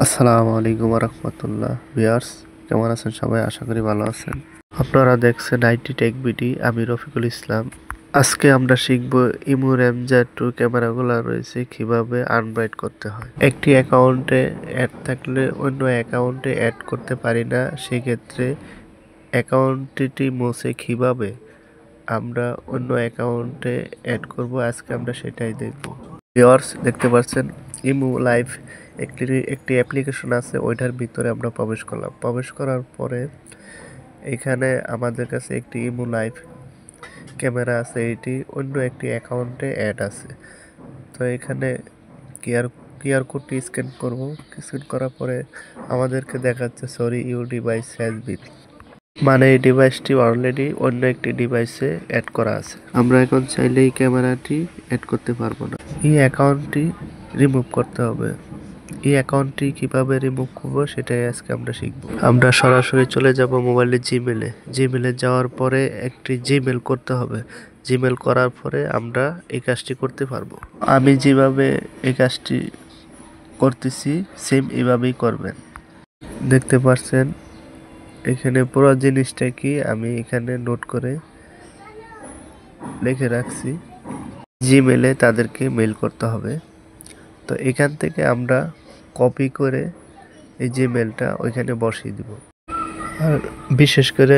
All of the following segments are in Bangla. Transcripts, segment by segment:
আসসালামু আলাইকুম রহমতুল্লাহ ভিউয়ার্স, কেমন আছেন সবাই? আশা করি ভালো আছেন। আপনারা দেখছেন আইটি টেক বিডি, আমি রফিকুল ইসলাম। আজকে আমরা শিখব ইমু রেঞ্জার 2 ক্যামেরাগুলো রয়েছে কিভাবে আনব্রাইট করতে হয়। একটি অ্যাকাউন্টে অ্যাড থাকলে অন্য অ্যাকাউন্টে অ্যাড করতে পারি না, সেক্ষেত্রে অ্যাকাউন্টটি মুছে কিভাবে আমরা অন্য অ্যাকাউন্টে অ্যাড করব, আজকে আমরা সেটাই দেখব। ভিউয়ার্স, দেখতে পাচ্ছেন ইমু লাইভ একটি অ্যাপ্লিকেশন আছে, ওইটার ভিতরে আমরা প্রবেশ করলাম। প্রবেশ করার পরে এখানে আমাদের কাছে একটি ইমু লাইভ ক্যামেরা আছে, এটি অন্য একটি অ্যাকাউন্টে অ্যাড আছে। তো এখানে কিউআর কোডটি স্ক্যান করব। স্ক্যান করার পরে আমাদেরকে দেখাচ্ছে sorry your device has been, মানে এই ডিভাইসটি অলরেডি অন্য একটি ডিভাইসে অ্যাড করা আছে। আমরা এখন চাইলে এই ক্যামেরাটি অ্যাড করতে পারবো না। এই অ্যাকাউন্টটি রিমুভ করতে হবে। এই অ্যাকাউন্টটি কিভাবে রিমুভ করবো সেটাই আজকে আমরা শিখব। আমরা সরাসরি চলে যাব মোবাইলের জিমেলে যাওয়ার পরে একটি জিমেল করতে হবে। জিমেল করার পরে আমরা এই কাজটি করতে পারবো। আমি যেভাবে এই কাজটি করতেছি সেম এভাবেই করবেন। দেখতে পাচ্ছেন এখানে পুরো জিনিসটা কি আমি এখানে নোট করে লিখে রাখছি। জিমেলে তাদেরকে মেল করতে হবে। তো এখান থেকে আমরা কপি করে এই জিমেলটা ওইখানে বসিয়ে দিব। আর বিশেষ করে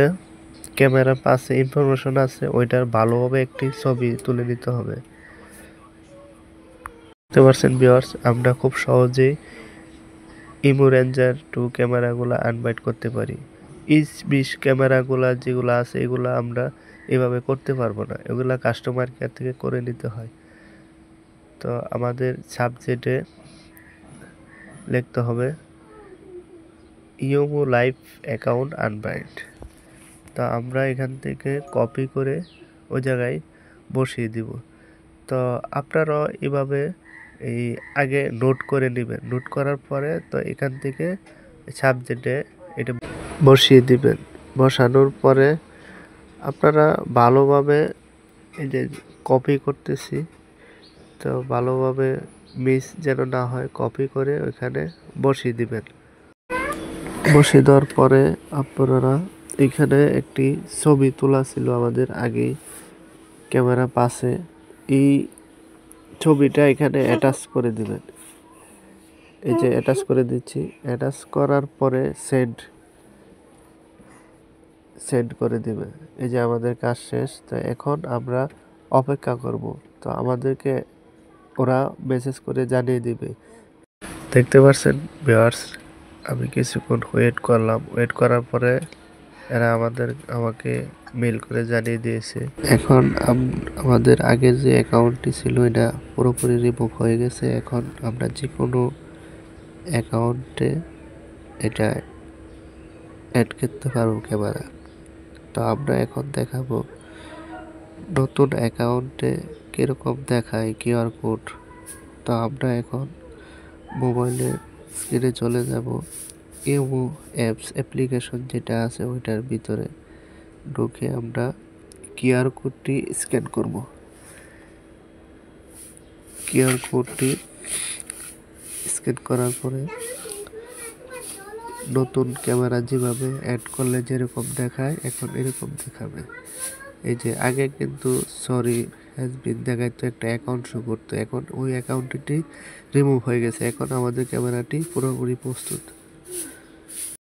ক্যামেরার পাশে ইনফরমেশন আছে, ওইটার ভালোভাবে একটি ছবি তুলে নিতে হবে। বুঝতে পারছেন ভিউয়ার্স, আমরা খুব সহজেই ইমু রেঞ্জার 2 ক্যামেরাগুলো আনবাইট করতে পারি। ইস ক্যামেরাগুলা যেগুলো আছে এগুলো আমরা এভাবে করতে পারবো না, এগুলা কাস্টমার কেয়ার থেকে করে নিতে হয়। তো আমাদের সাবজেক্টে লিখতে হবে ইমু লাইভ অ্যাকাউন্ট আনবাইট। তা আমরা এখান থেকে কপি করে ওই জায়গায় বসিয়ে দিব। তো আপনারাও এভাবে এই আগে নোট করে নেবেন। নোট করার পরে তো এখান থেকে সাবজেক্টে এটা বসিয়ে দিবেন। বসানোর পরে আপনারা ভালোভাবে এই যে কপি করতেছি, তো ভালোভাবে মিস যেন না হয়, কপি করে ওইখানে বসিয়ে দিবেন। বসিয়ে দেওয়ার পরে আপনারা এখানে একটি ছবি তোলা ছিল আমাদের আগে ক্যামেরা পাশে, এই ছবিটা এখানে অ্যাটাচ করে দিবেন। এই যে অ্যাটাচ করে দিচ্ছি, অ্যাটাচ করার পরে সেন্ড করে দিবে। এই যে আমাদের কাজ শেষ। তো এখন আমরা অপেক্ষা করব। তো আমাদেরকে ওরা মেসেজ করে জানিয়ে দিবে। দেখতে পাচ্ছেন ভিউয়ার্স, আমি কিছুক্ষণ ওয়েট করলাম। ওয়েট করার পরে এরা আমাকে মেল করে জানিয়ে দিয়েছে। এখন আমাদের আগের যে অ্যাকাউন্টটি ছিল এটা পুরোপুরি রিমুভ হয়ে গেছে। এখন আমরা যে কোনো অ্যাকাউন্টে এটা অ্যাড করতে পারবো ক্যামেরা। তো আমরা এখন দেখাবো নতুন অ্যাকাউন্টে কীরকম দেখায় কিউআর কোড। তো আমরা এখন মোবাইলের স্ক্রিনে চলে যাব। ইমু অ্যাপ্লিকেশন যেটা আছে ওইটার ভিতরে ঢুকে আমরা কিউআর কোডটি স্ক্যান করব। কিউআর কোডটি স্ক্যান করার পরে নতুন ক্যামেরা যেভাবে অ্যাড করলে যেরকম দেখায় এখন এরকম দেখাবে। এই যে আগে কিন্তু সরি হ্যাজ বিন দেখাইতো, একটা অ্যাকাউন্ট শো করতো, এখন ওই অ্যাকাউন্টটি রিমুভ হয়ে গেছে। এখন আমাদের ক্যামেরাটি পুরোপুরি প্রস্তুত।